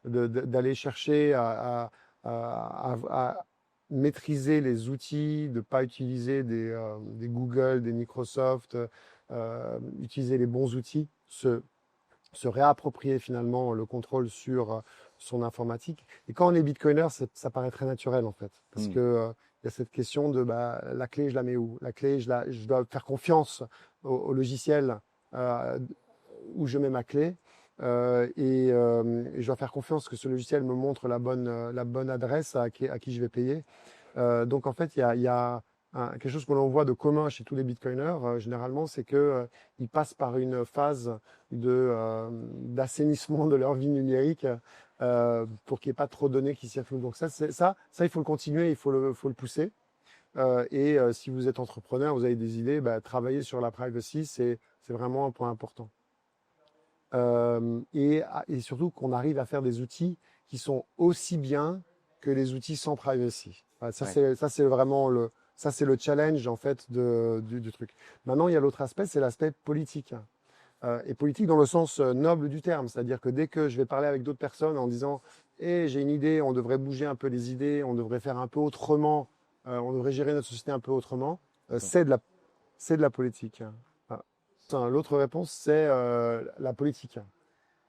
d'aller chercher à maîtriser les outils, de ne pas utiliser des Google, des Microsoft, utiliser les bons outils, se réapproprier finalement le contrôle sur son informatique. Et quand on est bitcoiner, ça paraît très naturel en fait, parce Hmm. que il y a cette question de bah, la clé, je la mets où? La clé, je dois faire confiance au logiciel euh, où je mets ma clé. Et je dois faire confiance que ce logiciel me montre la bonne adresse à qui je vais payer. Donc en fait, il y a quelque chose que l'on voit de commun chez tous les bitcoiners, généralement, c'est que ils passent par une phase d'assainissement de leur vie numérique pour qu'il n'y ait pas trop de données qui circulent. Donc ça, il faut le continuer, faut le pousser. Si vous êtes entrepreneur, vous avez des idées, bah, travailler sur la privacy, c'est vraiment un point important. Et surtout qu'on arrive à faire des outils qui sont aussi bien que les outils sans privacy. Voilà, Ouais. ça c'est vraiment ça c'est le challenge en fait du truc. Maintenant, il y a l'autre aspect, c'est l'aspect politique. Et politique dans le sens noble du terme, c'est-à-dire que dès que je vais parler avec d'autres personnes en disant, j'ai une idée, on devrait bouger un peu les idées, on devrait faire un peu autrement, on devrait gérer notre société un peu autrement, c'est de la politique. Voilà. L'autre réponse, c'est la politique.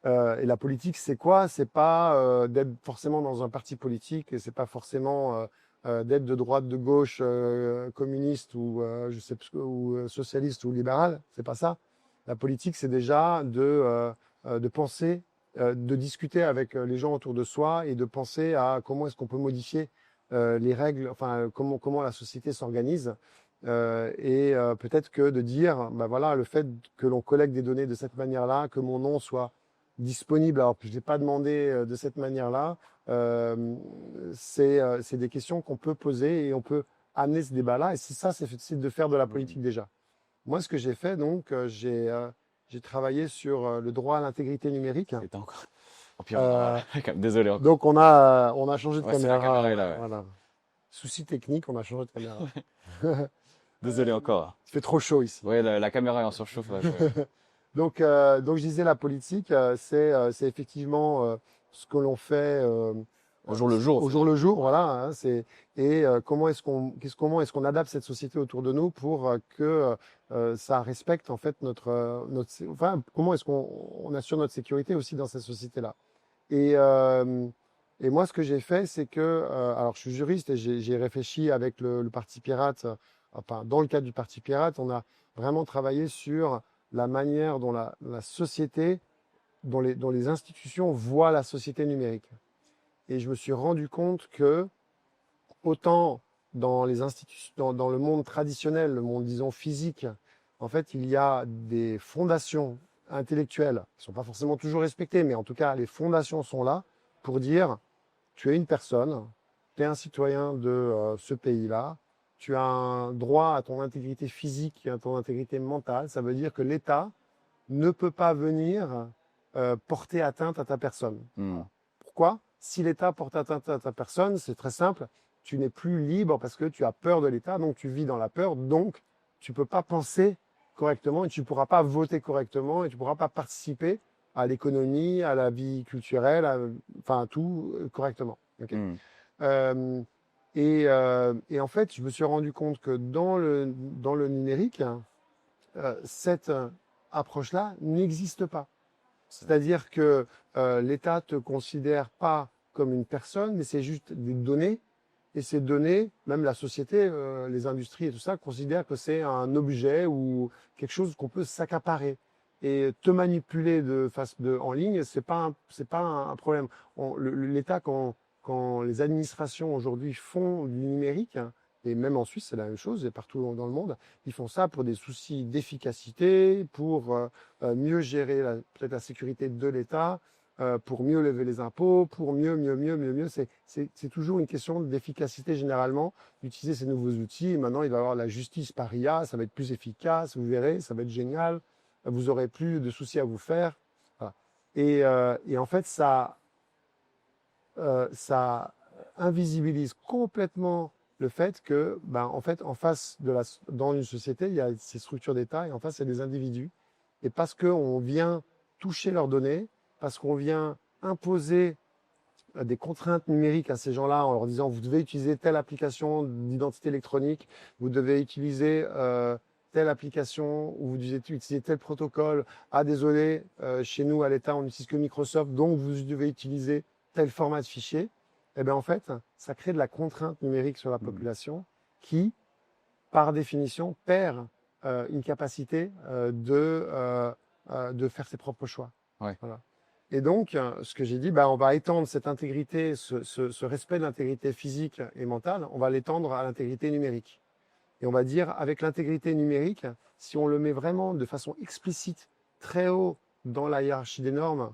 Et la politique, c'est quoi? C'est pas d'être forcément dans un parti politique, et c'est pas forcément d'être de droite, de gauche, communiste ou je sais plus, ou socialiste ou libéral. C'est pas ça. La politique, c'est déjà de penser, de discuter avec les gens autour de soi et de penser à comment est-ce qu'on peut modifier les règles, enfin comment la société s'organise. Peut-être que de dire, bah voilà, le fait que l'on collecte des données de cette manière-là, que mon nom soit disponible, alors que je n'ai pas demandé de cette manière-là, c'est des questions qu'on peut poser et on peut amener ce débat-là. Et c'est ça, c'est de faire de la Hmm. politique déjà. Moi, ce que j'ai fait, donc, j'ai travaillé sur le droit à l'intégrité numérique. Et t'as encore. Oh, puis Euh, désolé encore. donc on a changé de Ouais, c'est la caméra caméra. est là, ouais. Voilà. Souci technique, on a changé de caméra. Désolé encore. Il fait trop chaud ici. Ouais, la caméra est en surchauffe là. Donc je disais la politique, c'est effectivement ce que l'on fait Au jour le jour, au au final. jour le jour, voilà. Hein, comment est-ce qu'on adapte cette société autour de nous pour que ça respecte en fait enfin comment est-ce qu'on assure notre sécurité aussi dans cette société-là. Et euh, et moi ce que j'ai fait, c'est que alors je suis juriste et j'ai réfléchi avec le Parti Pirate, enfin dans le cadre du Parti Pirate, on a vraiment travaillé sur la manière dont la société, dont les institutions voient la société numérique. Et je me suis rendu compte que autant dans les institutions, dans le monde traditionnel, le monde disons physique, en fait, il y a des fondations intellectuelles qui ne sont pas forcément toujours respectées, mais en tout cas, les fondations sont là pour dire tu es une personne, tu es un citoyen de ce pays-là, tu as un droit à ton intégrité physique et à ton intégrité mentale. Ça veut dire que l'État ne peut pas venir porter atteinte à ta personne. Hmm. Pourquoi? Si l'État porte atteinte à ta personne, c'est très simple, tu n'es plus libre parce que tu as peur de l'État, donc tu vis dans la peur, donc tu ne peux pas penser correctement et tu ne pourras pas voter correctement et tu ne pourras pas participer à l'économie, à la vie culturelle, enfin à tout correctement. Okay. Hmm. Euh, et en fait, je me suis rendu compte que dans le numérique, cette approche-là n'existe pas. C'est-à-dire que l'État ne te considère pas comme une personne, mais c'est juste des données. Et ces données, même la société, les industries et tout ça, considèrent que c'est un objet ou quelque chose qu'on peut s'accaparer. Et te manipuler en ligne, c'est pas un problème. L'État, quand les administrations aujourd'hui font du numérique, hein, et même en Suisse, c'est la même chose, et partout dans le monde, ils font ça pour des soucis d'efficacité, pour mieux gérer peut-être la sécurité de l'État, pour mieux lever les impôts, pour mieux. C'est toujours une question d'efficacité généralement, d'utiliser ces nouveaux outils. Et maintenant, il va y avoir la justice par IA, ça va être plus efficace, vous verrez, ça va être génial. Vous aurez plus de soucis à vous faire. Voilà. Et en fait, ça invisibilise complètement le fait que, ben, en fait, dans une société, il y a ces structures d'État et en face, il y a des individus. Et parce qu'on vient toucher leurs données, parce qu'on vient imposer des contraintes numériques à ces gens-là en leur disant vous devez utiliser telle application d'identité électronique, vous devez utiliser telle application ou vous devez utiliser tel protocole. Ah désolé, chez nous à l'État on n'utilise que Microsoft, donc vous devez utiliser tel format de fichier. Eh bien en fait, ça crée de la contrainte numérique sur la population qui, par définition, perd une capacité de faire ses propres choix. Ouais. Voilà. Et donc, ce que j'ai dit, bah, on va étendre cette intégrité, ce respect de l'intégrité physique et mentale, on va l'étendre à l'intégrité numérique. Et on va dire, avec l'intégrité numérique, si on le met vraiment de façon explicite, très haut dans la hiérarchie des normes,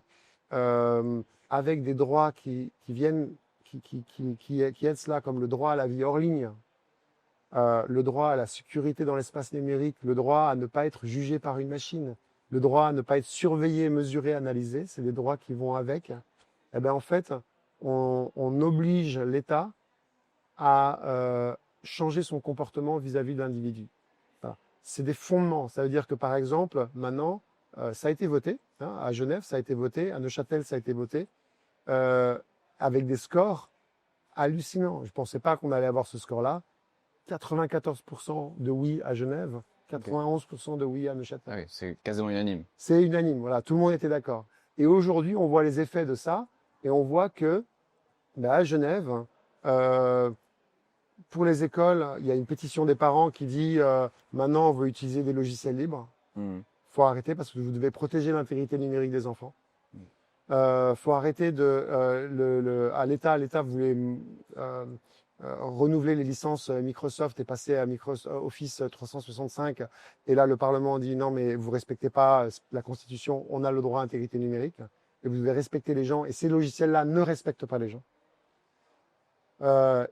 avec des droits qui aident cela, comme le droit à la vie hors ligne, le droit à la sécurité dans l'espace numérique, le droit à ne pas être jugé par une machine, le droit à ne pas être surveillé, mesuré, analysé, c'est des droits qui vont avec. Eh bien, en fait, on oblige l'État à changer son comportement vis-à-vis de l'individu. Voilà. C'est des fondements. Ça veut dire que, par exemple, maintenant, ça a été voté, hein, à Genève, ça a été voté, à Neuchâtel, ça a été voté, avec des scores hallucinants. Je ne pensais pas qu'on allait avoir ce score-là. 94% de oui à Genève, 91% de oui à Neuchâtel. Ah oui, c'est quasiment unanime. C'est unanime, voilà, tout le monde était d'accord. Et aujourd'hui, on voit les effets de ça, et on voit que à Genève, pour les écoles, il y a une pétition des parents qui dit maintenant on veut utiliser des logiciels libres. Faut arrêter parce que vous devez protéger l'intégrité numérique des enfants. Faut arrêter à l'État voulait renouveler les licences Microsoft et passer à Microsoft Office 365. Et là, le Parlement dit non, mais vous respectez pas la Constitution. On a le droit à l'intégrité numérique et vous devez respecter les gens. Et ces logiciels-là ne respectent pas les gens.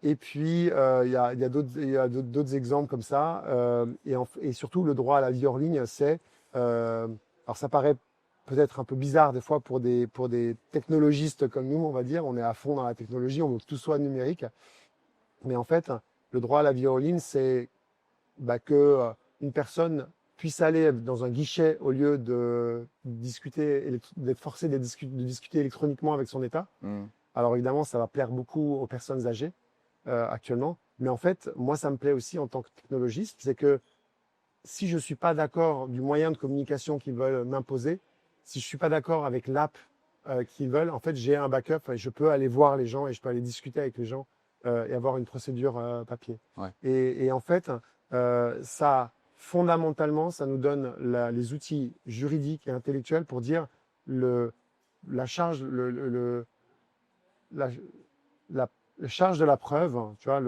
Et puis, il y a d'autres exemples comme ça. Et surtout, le droit à la vie hors ligne, c'est... alors, Alors ça paraît peut-être un peu bizarre des fois pour des technologistes comme nous, on va dire. On est à fond dans la technologie, on veut que tout soit numérique. Mais en fait, le droit à la vie en ligne, c'est que une personne puisse aller dans un guichet au lieu de discuter, d'être forcé de discuter électroniquement avec son État. Hmm. Alors évidemment, ça va plaire beaucoup aux personnes âgées actuellement. Mais en fait, moi, ça me plaît aussi en tant que technologiste, c'est que si je suis pas d'accord du moyen de communication qu'ils veulent m'imposer, si je suis pas d'accord avec l'app qu'ils veulent, en fait, j'ai un backup et je peux aller voir les gens et je peux aller discuter avec les gens et avoir une procédure papier. Ouais. Et en fait, ça, fondamentalement, ça nous donne les outils juridiques et intellectuels pour dire le, la charge, la, la, la charge de la preuve, tu vois,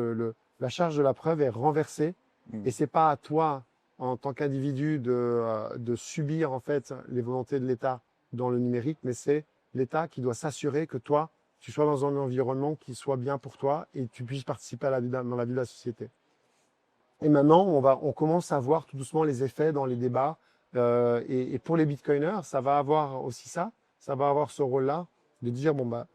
la charge de la preuve est renversée Hmm. et c'est pas à toi en tant qu'individu de subir en fait les volontés de l'État dans le numérique, mais c'est l'État qui doit s'assurer que toi, tu sois dans un environnement qui soit bien pour toi et tu puisses participer dans la vie de la société. Et maintenant, on commence à voir tout doucement les effets dans les débats. Et pour les bitcoiners, ça va avoir aussi ça va avoir ce rôle-là de dire bon bah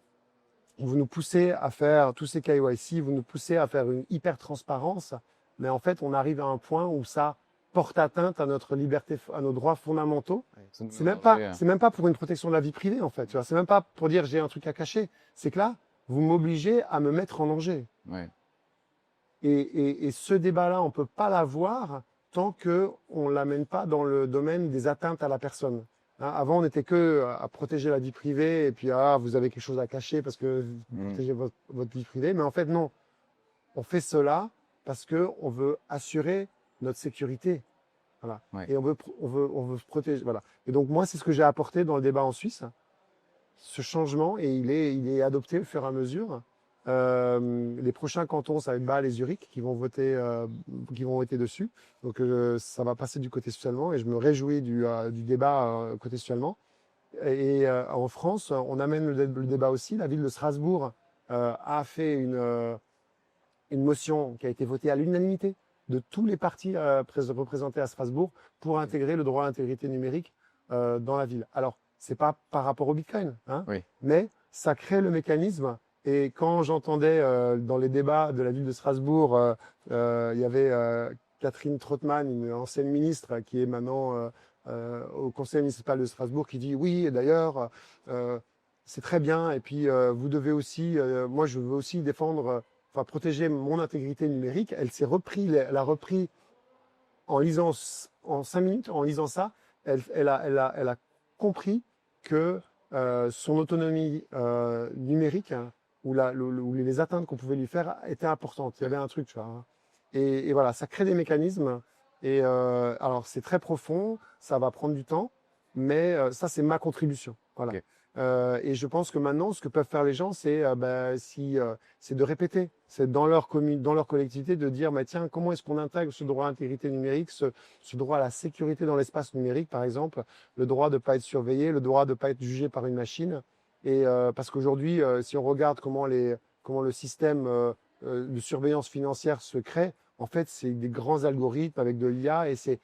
vous nous poussez à faire tous ces KYC, vous nous poussez à faire une hyper transparence, mais en fait, on arrive à un point où ça porte atteinte à notre liberté, à nos droits fondamentaux. Ouais, ça nous met en danger. C'est même pas pour une protection de la vie privée, en fait. Tu vois, c'est même pas pour dire j'ai un truc à cacher. C'est que là, vous m'obligez à me mettre en danger. Ouais. Et ce débat-là, on peut pas l'avoir tant que on l'amène pas dans le domaine des atteintes à la personne. Hein, avant, on n'était que à protéger la vie privée et puis vous avez quelque chose à cacher parce que vous Hmm. protégez votre vie privée. Mais en fait, non. On fait cela parce que on veut assurer notre sécurité. Voilà. Ouais. Et on veut se protéger. Voilà. Et donc, moi, c'est ce que j'ai apporté dans le débat en Suisse, ce changement, et il est adopté au fur et à mesure. Les prochains cantons, ça va être Bâle et Zurich qui vont voter dessus. Donc, ça va passer du côté suisse allemand et je me réjouis du débat côté suisse allemand. Et en France, on amène le débat aussi. La ville de Strasbourg a fait une motion qui a été votée à l'unanimité de tous les partis représentés à Strasbourg pour intégrer le droit à l'intégrité numérique dans la ville. Alors, c'est pas par rapport au Bitcoin, hein, Oui. mais ça crée le mécanisme. Et quand j'entendais dans les débats de la ville de Strasbourg, il y avait Catherine Trottmann, une ancienne ministre qui est maintenant au conseil municipal de Strasbourg, qui dit oui, et d'ailleurs, c'est très bien. Et puis, vous devez aussi, moi, je veux aussi défendre, enfin, protéger mon intégrité numérique. Elle a repris en lisant, en 5 minutes, en lisant ça, elle a compris que son autonomie numérique hein, ou les atteintes qu'on pouvait lui faire étaient importantes. Il y avait un truc, tu vois. Hein. Et voilà, ça crée des mécanismes. Et alors, c'est très profond, ça va prendre du temps, mais ça, c'est ma contribution. Voilà. Ok. Et je pense que maintenant, ce que peuvent faire les gens, c'est de répéter. C'est dans leur commune, dans leur collectivité, de dire, bah, tiens, comment est-ce qu'on intègre ce droit à l'intégrité numérique, ce droit à la sécurité dans l'espace numérique, par exemple, le droit de ne pas être surveillé, le droit de ne pas être jugé par une machine. Et parce qu'aujourd'hui, si on regarde comment le système de surveillance financière se crée, en fait, c'est des grands algorithmes avec de l'IA et ces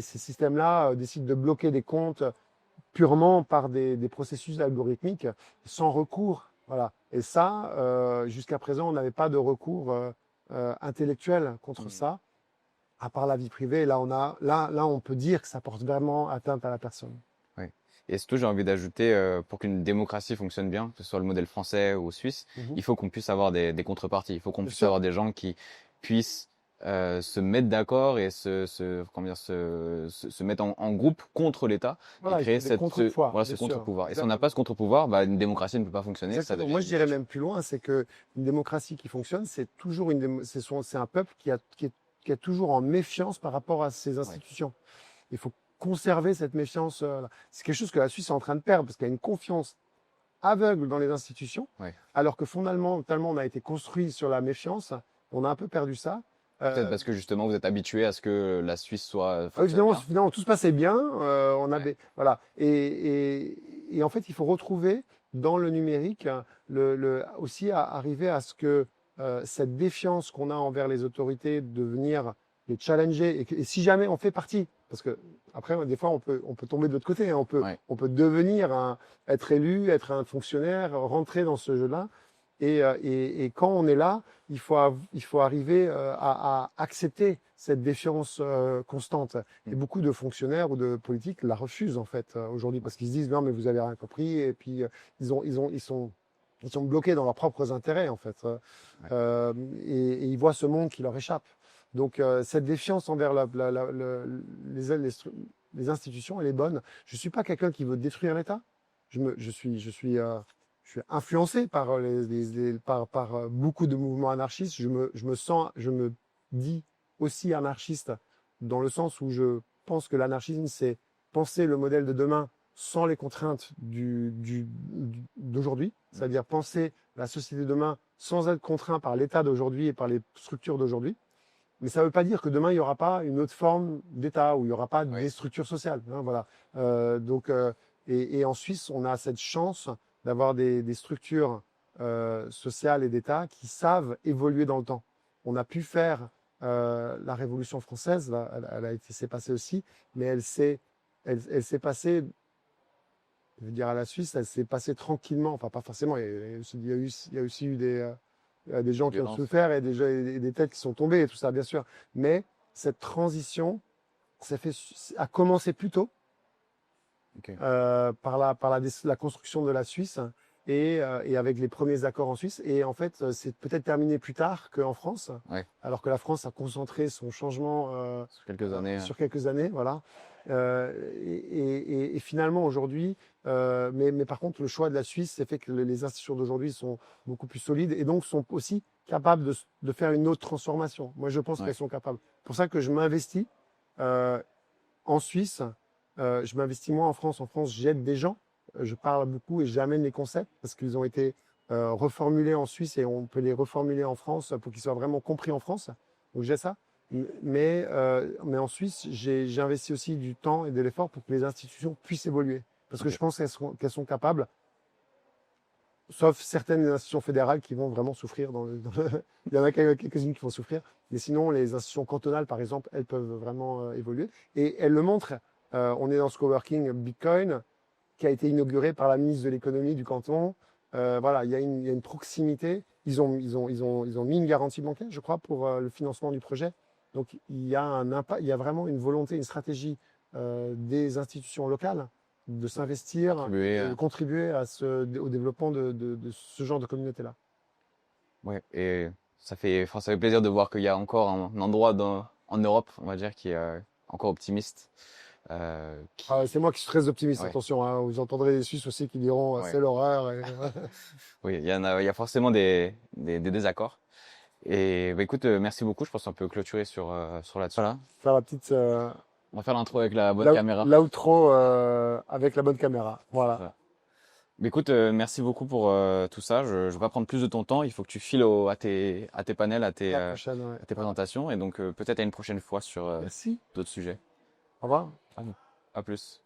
systèmes-là décident de bloquer des comptes purement par des processus algorithmiques sans recours. Voilà. Et ça, jusqu'à présent, on n'avait pas de recours intellectuel contre Hmm. ça, à part la vie privée. Là, on peut dire que ça porte vraiment atteinte à la personne. Ouais. Et surtout, j'ai envie d'ajouter, pour qu'une démocratie fonctionne bien, que ce soit le modèle français ou suisse, il faut qu'on puisse avoir des contreparties. Il faut qu'on Bien puisse sûr. avoir des gens qui puissent se mettre d'accord et comment dire, se mettre en groupe contre l'État et Voilà, il créer faut des contre-pouvoirs, voilà, bien ce sûr. contre-pouvoir. Et si on n'a pas Exactement. ce contre-pouvoir, bah, une démocratie ne peut pas fonctionner, ça Exactement. devient Moi, je une dirais dictature. même plus loin, c'est que une démocratie qui fonctionne, c'est toujours c'est un peuple qui est toujours en méfiance par rapport à ses Ouais. institutions. Il faut conserver cette méfiance. Là. C'est quelque chose que la Suisse est en train de perdre parce qu'il y a une confiance aveugle dans les institutions, Ouais. alors que fondamentalement, tellement on a été construit sur la méfiance, on a un peu perdu ça. Peut-être parce que justement, vous êtes habitué à ce que la Suisse fonctionne Finalement, bien. tout se passait bien. On Ouais. avait, voilà. Et en fait, il faut retrouver dans le numérique aussi arriver à ce que cette défiance qu'on a envers les autorités, de venir les challenger. Et si jamais on fait partie, parce que après, des fois, on peut tomber de l'autre côté, hein. Ouais. On peut devenir être élu, être un fonctionnaire, rentrer dans ce jeu-là. Et quand on est là, il faut arriver à accepter cette défiance constante. Et Mm. beaucoup de fonctionnaires ou de politiques la refusent en fait aujourd'hui parce qu'ils se disent non mais vous avez rien compris et puis ils sont bloqués dans leurs propres intérêts en fait. Ouais. Et ils voient ce monde qui leur échappe. Donc cette défiance envers les institutions, elle est bonne. Je suis pas quelqu'un qui veut détruire l'État. Je suis influencé par par beaucoup de mouvements anarchistes. Je me dis aussi anarchiste dans le sens où je pense que l'anarchisme, c'est penser le modèle de demain sans les contraintes d'aujourd'hui, c'est-à-dire penser la société de demain sans être contraint par l'État d'aujourd'hui et par les structures d'aujourd'hui. Mais ça ne veut pas dire que demain, il n'y aura pas une autre forme d'État, où il n'y aura pas Oui. des structures sociales, hein, voilà. Et en Suisse, on a cette chance d'avoir des structures sociales et d'État qui savent évoluer dans le temps. On a pu faire la Révolution française, là, s'est passée aussi, mais elle s'est passée, je veux dire à la Suisse, elle s'est passée tranquillement, enfin pas forcément, il y a aussi eu des gens qui ont Violence. souffert et et des têtes qui sont tombées et tout ça, bien sûr. Mais cette transition a commencé plus tôt Ok. par la construction de la Suisse et avec les premiers accords en Suisse. Et en fait, c'est peut-être terminé plus tard qu'en France, Ouais. alors que la France a concentré son changement Sur quelques années. sur quelques années, voilà. Et finalement aujourd'hui, mais par contre, le choix de la Suisse, c'est fait que les institutions d'aujourd'hui sont beaucoup plus solides et donc sont aussi capables de faire une autre transformation. Moi, je pense Ouais. qu'elles sont capables. C'est pour ça que je m'investis euh, en Suisse. Je m'investis moins en France. En France, j'aide des gens. Je parle beaucoup et j'amène les concepts parce qu'ils ont été reformulés en Suisse et on peut les reformuler en France pour qu'ils soient vraiment compris en France. Donc j'ai ça. Mais en Suisse, j'ai investi aussi du temps et de l'effort pour que les institutions puissent évoluer. Parce que Ok. je pense qu'elles sont capables, sauf certaines institutions fédérales qui vont vraiment souffrir. Il y en a quelques-unes qui vont souffrir. Mais sinon, les institutions cantonales, par exemple, elles peuvent vraiment évoluer. Et elles le montrent. On est dans ce coworking Bitcoin qui a été inauguré par la ministre de l'économie du canton. Voilà, il y a une proximité. Ils ont mis une garantie bancaire, je crois, pour le financement du projet. Donc il y a un impact, il y a vraiment une volonté, une stratégie des institutions locales de s'investir Contribuer. et de contribuer au développement de ce genre de communauté-là. Ouais. Et enfin, ça fait plaisir de voir qu'il y a encore un endroit en Europe, on va dire, qui est encore optimiste. Ah, c'est moi qui suis très optimiste, Ouais. attention, hein, vous entendrez les Suisses aussi qui diront Ouais. c'est l'horreur. Oui, il y a forcément des désaccords. Et bah, écoute, merci beaucoup. Je pense qu'on peut clôturer sur là-dessus. Voilà. Faire la petite On va faire l'intro avec la bonne caméra. l'outro avec la bonne caméra. Voilà. Voilà. Mais écoute, merci beaucoup pour tout ça. Je vais pas prendre plus de ton temps. Il faut que tu files à tes panels, À la prochaine. Ouais. à tes présentations. Et donc peut-être à une prochaine fois sur Merci. d'autres sujets. Au revoir. À plus.